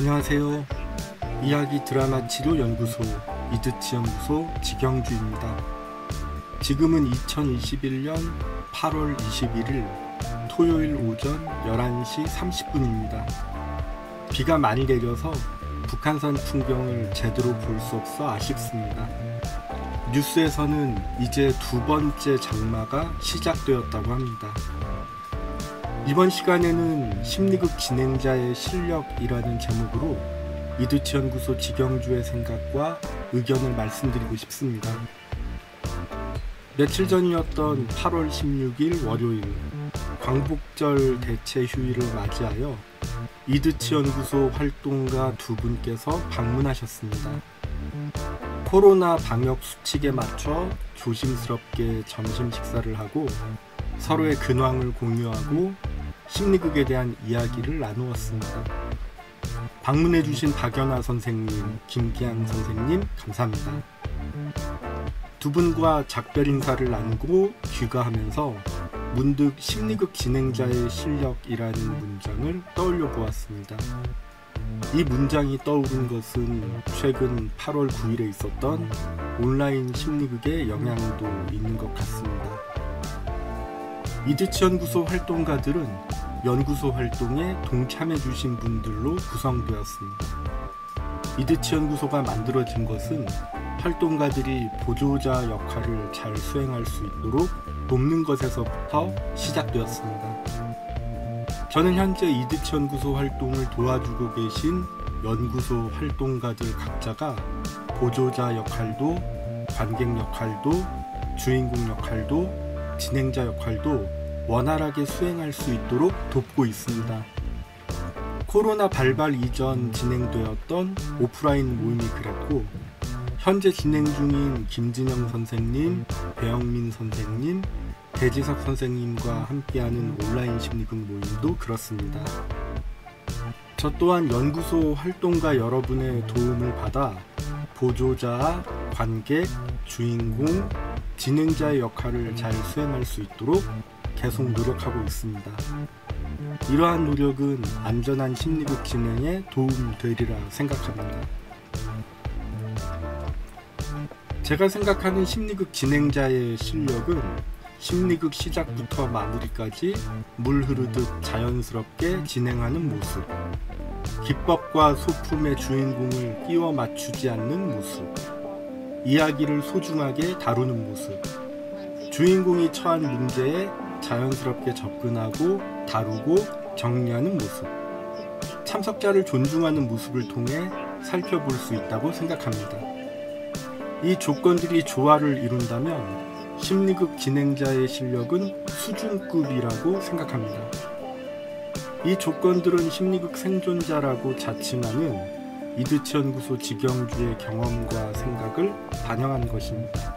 안녕하세요. 이야기 드라마 치료 연구소 이드치 연구소 지경주입니다. 지금은 2021년 8월 21일 토요일 오전 11시 30분입니다. 비가 많이 내려서 북한산 풍경을 제대로 볼 수 없어 아쉽습니다. 뉴스에서는 이제 두 번째 장마가 시작되었다고 합니다. 이번 시간에는 심리극 진행자의 실력이라는 제목으로 이드치 연구소 지경주의 생각과 의견을 말씀드리고 싶습니다. 며칠 전이었던 8월 16일 월요일 광복절 대체 휴일을 맞이하여 이드치 연구소 활동가 두 분께서 방문하셨습니다. 코로나 방역 수칙에 맞춰 조심스럽게 점심 식사를 하고 서로의 근황을 공유하고 심리극에 대한 이야기를 나누었습니다. 방문해주신 박연아 선생님, 김기양 선생님 감사합니다. 두 분과 작별 인사를 나누고 귀가하면서 문득 심리극 진행자의 실력이라는 문장을 떠올려 보았습니다. 이 문장이 떠오른 것은 최근 8월 9일에 있었던 온라인 심리극의 영향도 있는 것 같습니다. 이드치 연구소 활동가들은 연구소 활동에 동참해주신 분들로 구성되었습니다. 이드치 연구소가 만들어진 것은 활동가들이 보조자 역할을 잘 수행할 수 있도록 돕는 것에서부터 시작되었습니다. 저는 현재 이드치 연구소 활동을 도와주고 계신 연구소 활동가들 각자가 보조자 역할도, 관객 역할도, 주인공 역할도, 진행자 역할도 원활하게 수행할 수 있도록 돕고 있습니다. 코로나 발발 이전 진행되었던 오프라인 모임이 그랬고, 현재 진행 중인 김진영 선생님, 배영민 선생님, 배지석 선생님과 함께하는 온라인 심리극 모임도 그렇습니다. 저 또한 연구소 활동가 여러분의 도움을 받아 보조자, 관객, 주인공, 진행자의 역할을 잘 수행할 수 있도록 계속 노력하고 있습니다. 이러한 노력은 안전한 심리극 진행에 도움되리라 생각합니다. 제가 생각하는 심리극 진행자의 실력은 심리극 시작부터 마무리까지 물 흐르듯 자연스럽게 진행하는 모습, 기법과 소품의 주인공을 끼워 맞추지 않는 모습, 이야기를 소중하게 다루는 모습, 주인공이 처한 문제에 자연스럽게 접근하고 다루고 정리하는 모습, 참석자를 존중하는 모습을 통해 살펴볼 수 있다고 생각합니다. 이 조건들이 조화를 이룬다면 심리극 진행자의 실력은 수준급이라고 생각합니다. 이 조건들은 심리극 생존자라고 자칭하는 이드치 연구소 지경주의 경험과 생각을 반영한 것입니다.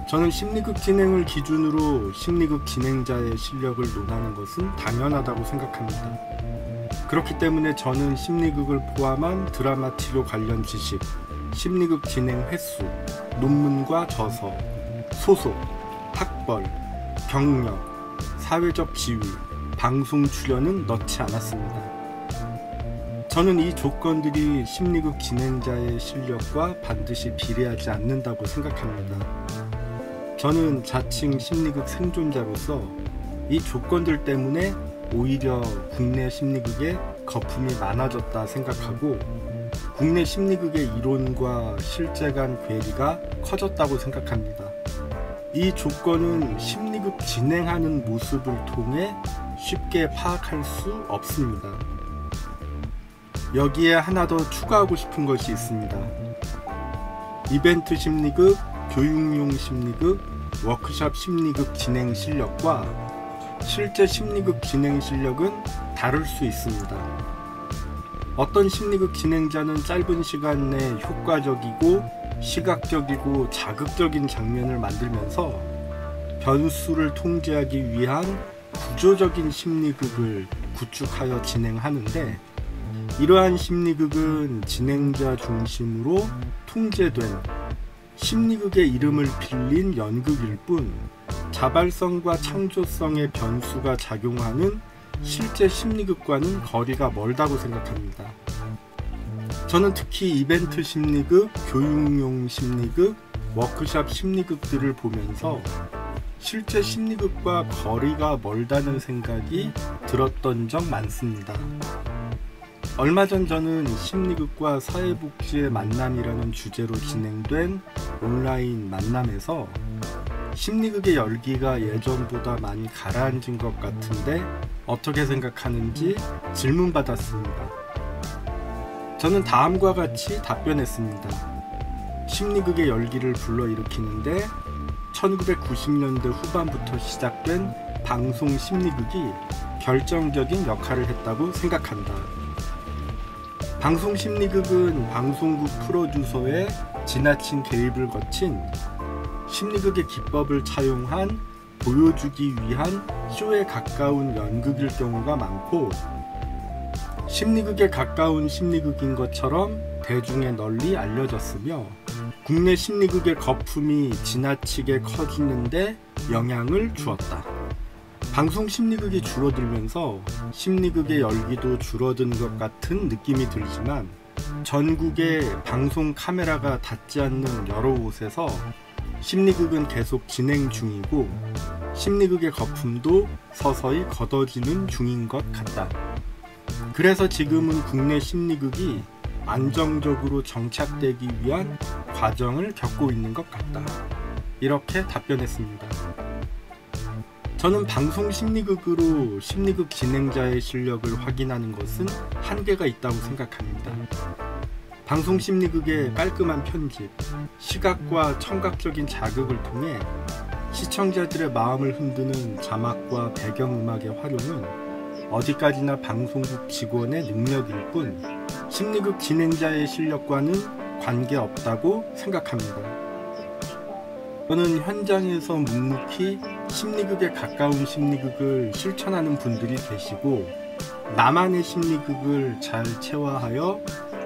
저는 심리극 진행을 기준으로 심리극 진행자의 실력을 논하는 것은 당연하다고 생각합니다. 그렇기 때문에 저는 심리극을 포함한 드라마 치료 관련 지식, 심리극 진행 횟수, 논문과 저서, 소속, 학벌, 경력, 사회적 지위, 방송 출연은 넣지 않았습니다. 저는 이 조건들이 심리극 진행자의 실력과 반드시 비례하지 않는다고 생각합니다. 저는 자칭 심리극 생존자로서 이 조건들 때문에 오히려 국내 심리극에 거품이 많아졌다 생각하고 국내 심리극의 이론과 실제 간 괴리가 커졌다고 생각합니다. 이 조건은 심리극 진행하는 모습을 통해 쉽게 파악할 수 없습니다. 여기에 하나 더 추가하고 싶은 것이 있습니다. 이벤트 심리극, 교육용 심리극, 워크숍 심리극 진행 실력과 실제 심리극 진행 실력은 다를 수 있습니다. 어떤 심리극 진행자는 짧은 시간 내 효과적이고 시각적이고 자극적인 장면을 만들면서 변수를 통제하기 위한 구조적인 심리극을 구축하여 진행하는데, 이러한 심리극은 진행자 중심으로 통제된 심리극의 이름을 빌린 연극일 뿐 자발성과 창조성의 변수가 작용하는 실제 심리극과는 거리가 멀다고 생각합니다. 저는 특히 이벤트 심리극, 교육용 심리극, 워크샵 심리극들을 보면서 실제 심리극과 거리가 멀다는 생각이 들었던 적 많습니다. 얼마 전 저는 심리극과 사회복지의 만남이라는 주제로 진행된 온라인 만남에서 심리극의 열기가 예전보다 많이 가라앉은 것 같은데 어떻게 생각하는지 질문받았습니다. 저는 다음과 같이 답변했습니다. 심리극의 열기를 불러일으키는데 1990년대 후반부터 시작된 방송 심리극이 결정적인 역할을 했다고 생각한다. 방송 심리극은 방송국 프로듀서의 지나친 개입을 거친 심리극의 기법을 차용한 보여주기 위한 쇼에 가까운 연극일 경우가 많고, 심리극에 가까운 심리극인 것처럼 대중에 널리 알려졌으며 국내 심리극의 거품이 지나치게 커지는데 영향을 주었다. 방송 심리극이 줄어들면서 심리극의 열기도 줄어든 것 같은 느낌이 들지만 전국에 방송 카메라가 닿지 않는 여러 곳에서 심리극은 계속 진행 중이고 심리극의 거품도 서서히 걷어지는 중인 것 같다. 그래서 지금은 국내 심리극이 안정적으로 정착되기 위한 과정을 겪고 있는 것 같다. 이렇게 답변했습니다. 저는 방송 심리극으로 심리극 진행자의 실력을 확인하는 것은 한계가 있다고 생각합니다. 방송 심리극의 깔끔한 편집, 시각과 청각적인 자극을 통해 시청자들의 마음을 흔드는 자막과 배경음악의 활용은 어디까지나 방송국 직원의 능력일 뿐 심리극 진행자의 실력과는 관계없다고 생각합니다. 저는 현장에서 묵묵히 심리극에 가까운 심리극을 실천하는 분들이 계시고 나만의 심리극을 잘 체화하여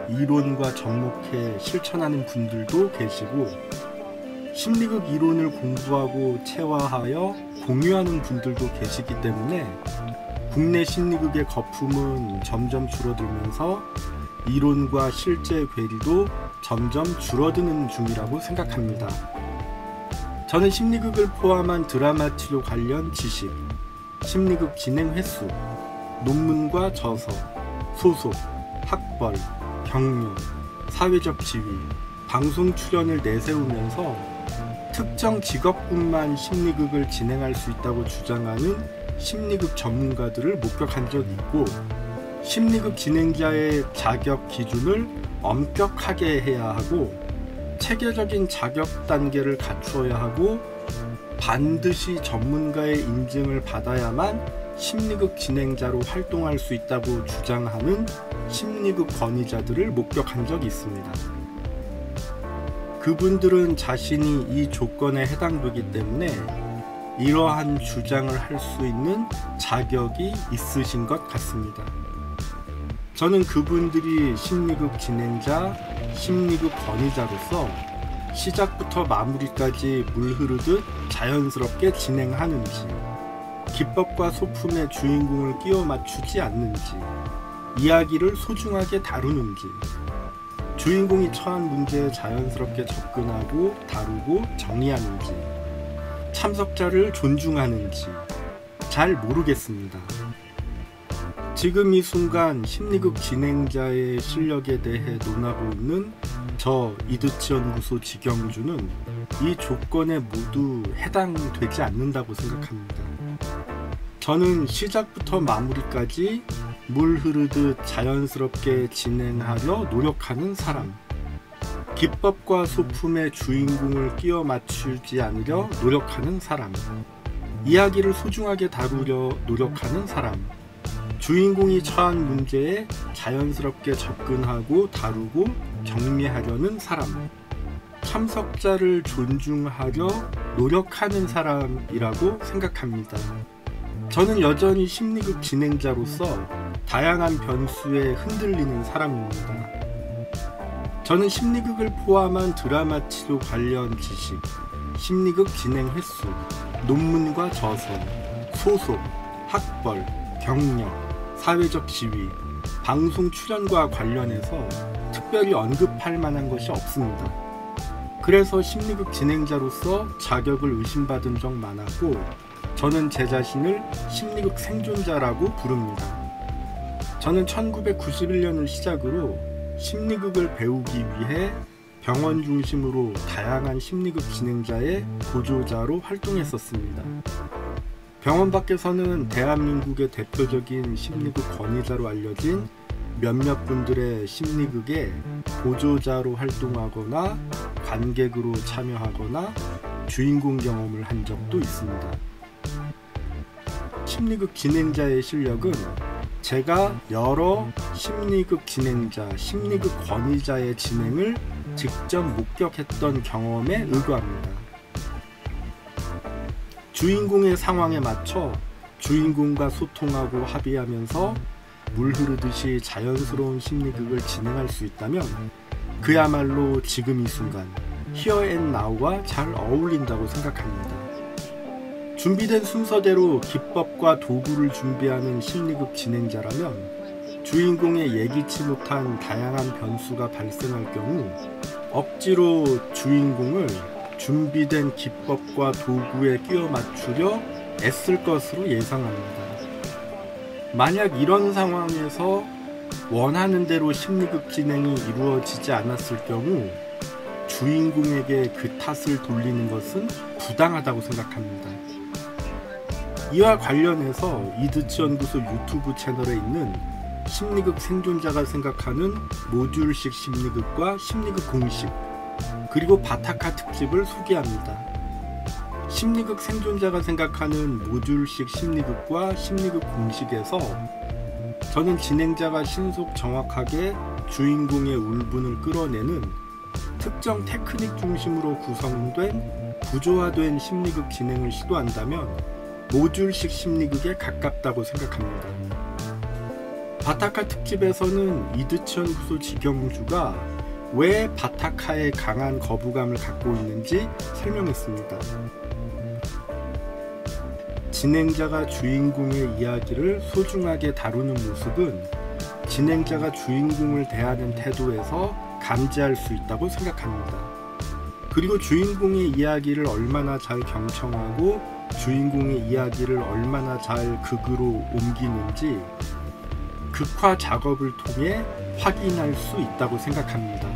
이론과 접목해 실천하는 분들도 계시고 심리극 이론을 공부하고 체화하여 공유하는 분들도 계시기 때문에 국내 심리극의 거품은 점점 줄어들면서 이론과 실제 괴리도 점점 줄어드는 중이라고 생각합니다. 저는 심리극을 포함한 드라마 치료 관련 지식, 심리극 진행 횟수, 논문과 저서, 소속, 학벌, 경력, 사회적 지위, 방송 출연을 내세우면서 특정 직업군만 심리극을 진행할 수 있다고 주장하는 심리극 전문가들을 목격한 적이 있고 심리극 진행자의 자격 기준을 엄격하게 해야 하고 체계적인 자격 단계를 갖추어야 하고 반드시 전문가의 인증을 받아야만 심리극 진행자로 활동할 수 있다고 주장하는 심리극 권위자들을 목격한 적이 있습니다. 그분들은 자신이 이 조건에 해당되기 때문에 이러한 주장을 할 수 있는 자격이 있으신 것 같습니다. 저는 그분들이 심리극 진행자, 심리극 권위자로서 시작부터 마무리까지 물 흐르듯 자연스럽게 진행하는지, 기법과 소품의 주인공을 끼워 맞추지 않는지, 이야기를 소중하게 다루는지, 주인공이 처한 문제에 자연스럽게 접근하고 다루고 정리하는지, 참석자를 존중하는지 잘 모르겠습니다. 지금 이 순간 심리극 진행자의 실력에 대해 논하고 있는 저 이드치 연구소 지경주는 이 조건에 모두 해당되지 않는다고 생각합니다. 저는 시작부터 마무리까지 물 흐르듯 자연스럽게 진행하려 노력하는 사람, 기법과 소품의 주인공을 끼워 맞추지 않으려 노력하는 사람, 이야기를 소중하게 다루려 노력하는 사람, 주인공이 처한 문제에 자연스럽게 접근하고 다루고 정리하려는 사람, 참석자를 존중하려 노력하는 사람이라고 생각합니다. 저는 여전히 심리극 진행자로서 다양한 변수에 흔들리는 사람입니다. 저는 심리극을 포함한 드라마 치료 관련 지식, 심리극 진행 횟수, 논문과 저서, 소속, 학벌, 경력, 사회적 지위, 방송 출연과 관련해서 특별히 언급할 만한 것이 없습니다. 그래서 심리극 진행자로서 자격을 의심받은 적 많았고, 저는 제 자신을 심리극 생존자라고 부릅니다. 저는 1991년을 시작으로 심리극을 배우기 위해 병원 중심으로 다양한 심리극 진행자의 보조자로 활동했었습니다. 병원 밖에서는 대한민국의 대표적인 심리극 권위자로 알려진 몇몇 분들의 심리극에 보조자로 활동하거나 관객으로 참여하거나 주인공 경험을 한 적도 있습니다. 심리극 진행자의 실력은 제가 여러 심리극 진행자, 심리극 권위자의 진행을 직접 목격했던 경험에 의거합니다. 주인공의 상황에 맞춰 주인공과 소통하고 합의하면서 물 흐르듯이 자연스러운 심리극을 진행할 수 있다면 그야말로 지금 이 순간, Here and Now와 잘 어울린다고 생각합니다. 준비된 순서대로 기법과 도구를 준비하는 심리극 진행자라면 주인공의 예기치 못한 다양한 변수가 발생할 경우 억지로 주인공을 준비된 기법과 도구에 끼워 맞추려 애쓸 것으로 예상합니다. 만약 이런 상황에서 원하는 대로 심리극 진행이 이루어지지 않았을 경우 주인공에게 그 탓을 돌리는 것은 부당하다고 생각합니다. 이와 관련해서 이드치 연구소 유튜브 채널에 있는 심리극 생존자가 생각하는 모듈식 심리극과 심리극 공식, 그리고 바타카 특집을 소개합니다. 심리극 생존자가 생각하는 모듈식 심리극과 심리극 공식에서 저는 진행자가 신속 정확하게 주인공의 울분을 끌어내는 특정 테크닉 중심으로 구성된 구조화된 심리극 진행을 시도한다면 모듈식 심리극에 가깝다고 생각합니다. 바타카 특집에서는 이드치 연구소 지경주가 왜 바타카에 강한 거부감을 갖고 있는지 설명했습니다. 진행자가 주인공의 이야기를 소중하게 다루는 모습은 진행자가 주인공을 대하는 태도에서 감지할 수 있다고 생각합니다. 그리고 주인공의 이야기를 얼마나 잘 경청하고 주인공의 이야기를 얼마나 잘 극으로 옮기는지 극화 작업을 통해 확인할 수 있다고 생각합니다.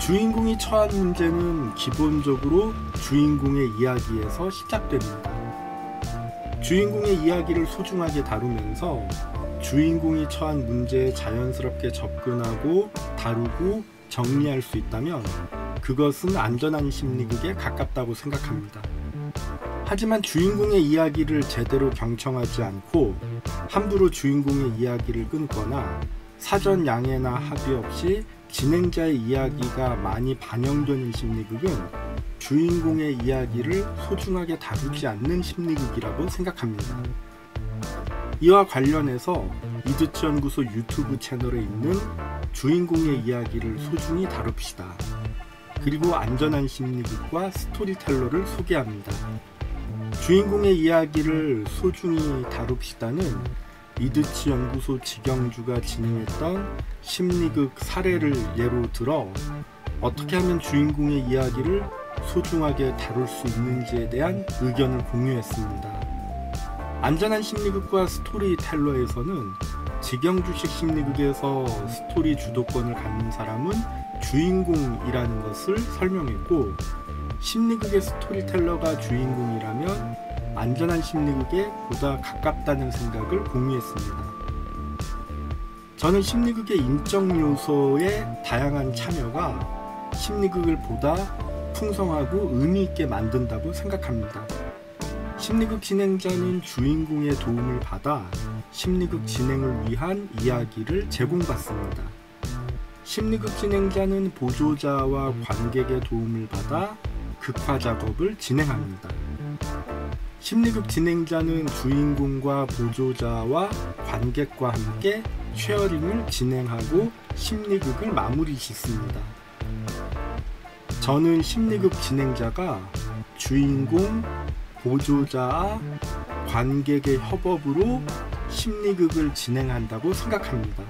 주인공이 처한 문제는 기본적으로 주인공의 이야기에서 시작됩니다. 주인공의 이야기를 소중하게 다루면서 주인공이 처한 문제에 자연스럽게 접근하고 다루고 정리할 수 있다면 그것은 안전한 심리극에 가깝다고 생각합니다. 하지만 주인공의 이야기를 제대로 경청하지 않고 함부로 주인공의 이야기를 끊거나 사전 양해나 합의 없이 진행자의 이야기가 많이 반영되는 심리극은 주인공의 이야기를 소중하게 다루지 않는 심리극이라고 생각합니다. 이와 관련해서 이드치 연구소 유튜브 채널에 있는 주인공의 이야기를 소중히 다룹시다, 그리고 안전한 심리극과 스토리텔러를 소개합니다. 주인공의 이야기를 소중히 다룹시다는 이드치 연구소 지경주가 진행했던 심리극 사례를 예로 들어 어떻게 하면 주인공의 이야기를 소중하게 다룰 수 있는지에 대한 의견을 공유했습니다. 안전한 심리극과 스토리텔러에서는 지경주식 심리극에서 스토리 주도권을 갖는 사람은 주인공이라는 것을 설명했고, 심리극의 스토리텔러가 주인공이라면 안전한 심리극에 보다 가깝다는 생각을 공유했습니다. 저는 심리극의 인적 요소의 다양한 참여가 심리극을 보다 풍성하고 의미 있게 만든다고 생각합니다. 심리극 진행자는 주인공의 도움을 받아 심리극 진행을 위한 이야기를 제공받습니다. 심리극 진행자는 보조자와 관객의 도움을 받아 극화 작업을 진행합니다. 심리극 진행자는 주인공과 보조자와 관객과 함께 쉐어링을 진행하고 심리극을 마무리 짓습니다. 저는 심리극 진행자가 주인공, 보조자와 관객의 협업으로 심리극을 진행한다고 생각합니다.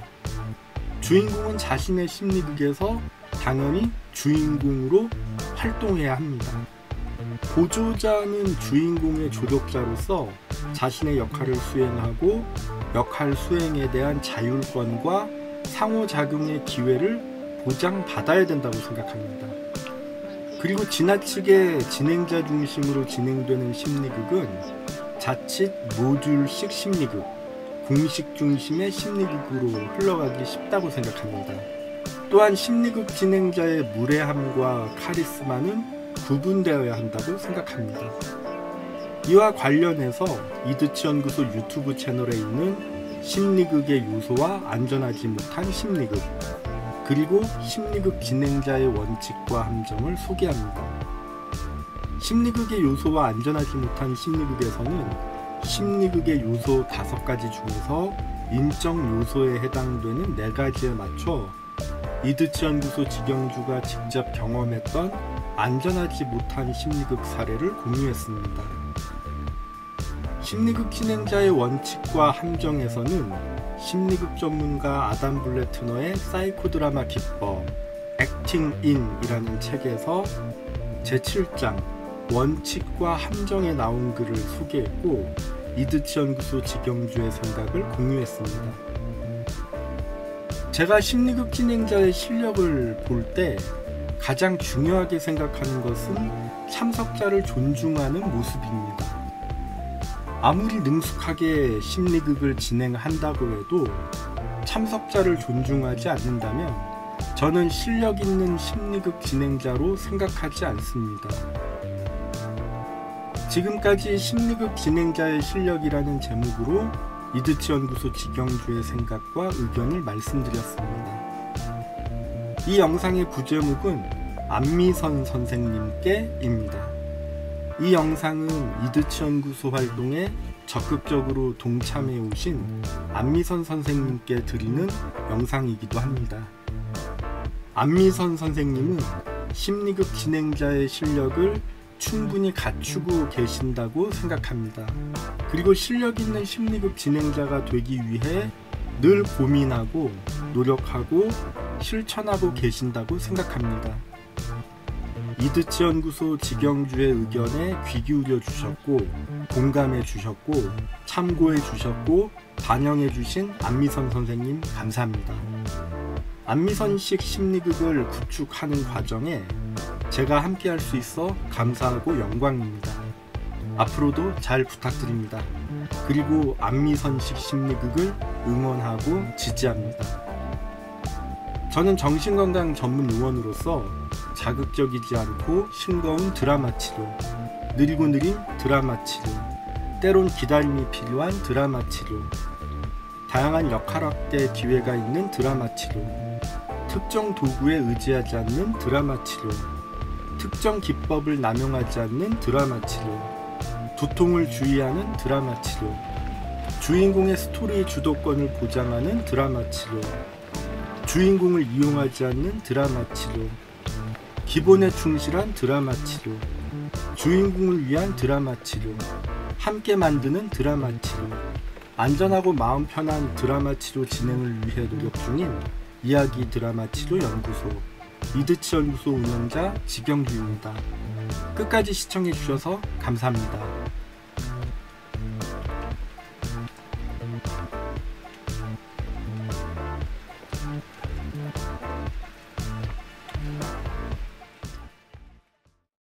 주인공은 자신의 심리극에서 당연히 주인공으로 활동해야 합니다. 보조자는 주인공의 조력자로서 자신의 역할을 수행하고 역할 수행에 대한 자율권과 상호작용의 기회를 보장받아야 된다고 생각합니다. 그리고 지나치게 진행자 중심으로 진행되는 심리극은 자칫 모듈식 심리극, 공식 중심의 심리극으로 흘러가기 쉽다고 생각합니다. 또한 심리극 진행자의 무례함과 카리스마는 구분되어야 한다고 생각합니다. 이와 관련해서 이드치 연구소 유튜브 채널에 있는 심리극의 요소와 안전하지 못한 심리극, 그리고 심리극 진행자의 원칙과 함정을 소개합니다. 심리극의 요소와 안전하지 못한 심리극에서는 심리극의 요소 5가지 중에서 인적 요소에 해당되는 4가지에 맞춰 이드치 연구소 직영주가 직접 경험했던 안전하지 못한 심리극 사례를 공유했습니다. 심리극 진행자의 원칙과 함정에서는 심리극 전문가 아담 블래트너의 사이코드라마 기법 액팅 인이라는 책에서 제7장 원칙과 함정에 나온 글을 소개했고 이드치 연구소 직영주의 생각을 공유했습니다. 제가 심리극 진행자의 실력을 볼 때 가장 중요하게 생각하는 것은 참석자를 존중하는 모습입니다. 아무리 능숙하게 심리극을 진행한다고 해도 참석자를 존중하지 않는다면 저는 실력 있는 심리극 진행자로 생각하지 않습니다. 지금까지 심리극 진행자의 실력이라는 제목으로 이드치 연구소 직영주의 생각과 의견을 말씀드렸습니다. 이 영상의 부제목은 안미선 선생님께입니다. 이 영상은 이드치 연구소 활동에 적극적으로 동참해 오신 안미선 선생님께 드리는 영상이기도 합니다. 안미선 선생님은 심리극 진행자의 실력을 충분히 갖추고 계신다고 생각합니다. 그리고 실력 있는 심리극 진행자가 되기 위해 늘 고민하고 노력하고 실천하고 계신다고 생각합니다. 이드치 연구소 직영주의 의견에 귀 기울여 주셨고 공감해 주셨고 참고해 주셨고 반영해 주신 안미선 선생님 감사합니다. 안미선식 심리극을 구축하는 과정에 제가 함께 할 수 있어 감사하고 영광입니다. 앞으로도 잘 부탁드립니다. 그리고 안미선식 심리극을 응원하고 지지합니다. 저는 정신건강 전문 의원으로서 자극적이지 않고 싱거운 드라마 치료, 느리고 느린 드라마 치료, 때론 기다림이 필요한 드라마 치료, 다양한 역할 확대 기회가 있는 드라마 치료, 특정 도구에 의지하지 않는 드라마 치료, 특정 기법을 남용하지 않는 드라마 치료, 두통을 주의하는 드라마 치료, 주인공의 스토리 주도권을 보장하는 드라마 치료, 주인공을 이용하지 않는 드라마 치료, 기본에 충실한 드라마 치료, 주인공을 위한 드라마 치료, 함께 만드는 드라마 치료, 안전하고 마음 편한 드라마 치료 진행을 위해 노력 중인 이야기 드라마 치료 연구소 이드치 연구소 운영자 직영주입니다. 끝까지 시청해 주셔서 감사합니다.